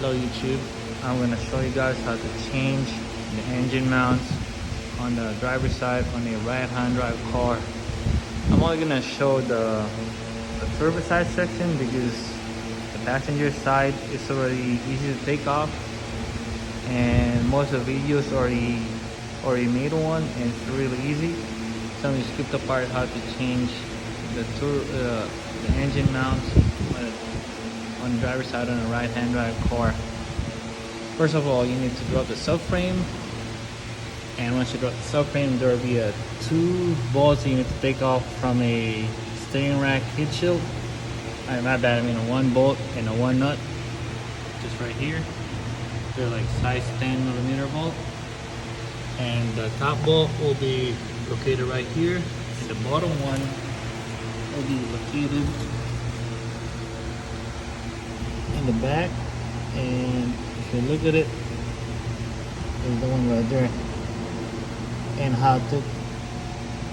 Hello YouTube, I'm going to show you guys how to change the engine mounts on the driver's side on a right-hand drive car. I'm only going to show the turbo side section because the passenger side is already easy to take off, and most of the videos already made one and it's really easy. So I'm going to skip the part how to change the engine mounts on the driver's side on a right-hand drive car. First of all, you need to drop the subframe, and once you drop the subframe, there will be two bolts you need to take off from a steering rack heat shield. My bad, I mean a one bolt and a one nut, just right here. They're like size 10mm bolt, and the top bolt will be located right here, and the bottom one will be located in the back. And if you look at it, there's the one right there. And how I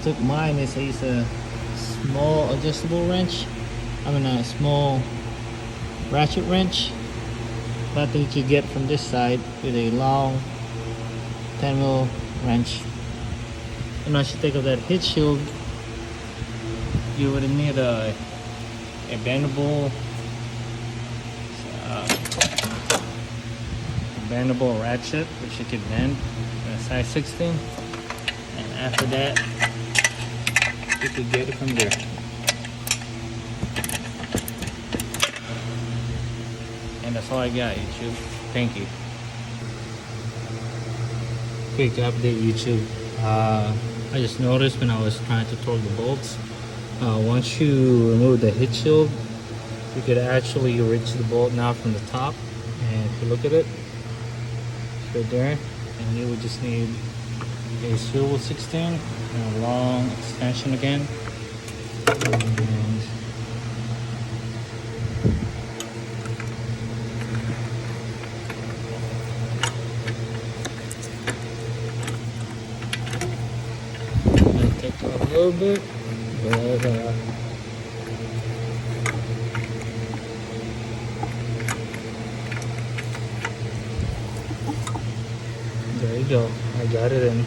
took mine is a small adjustable wrench. I mean a small ratchet wrench, that thing you get from this side with a long 10mm wrench. And once you take off that heat shield, you would need a bendable ratchet, which you could bend in a size 16, and after that you could get it from there. And that's all I got, YouTube. Thank you. Quick update, YouTube. I just noticed when I was trying to torque the bolts, once you remove the heat shield, you could actually reach the bolt now from the top. And if you look at it, it's right there, and you would just need a swivel 16 and a long extension again. And it takes off a little bit, but there you go, I got it in.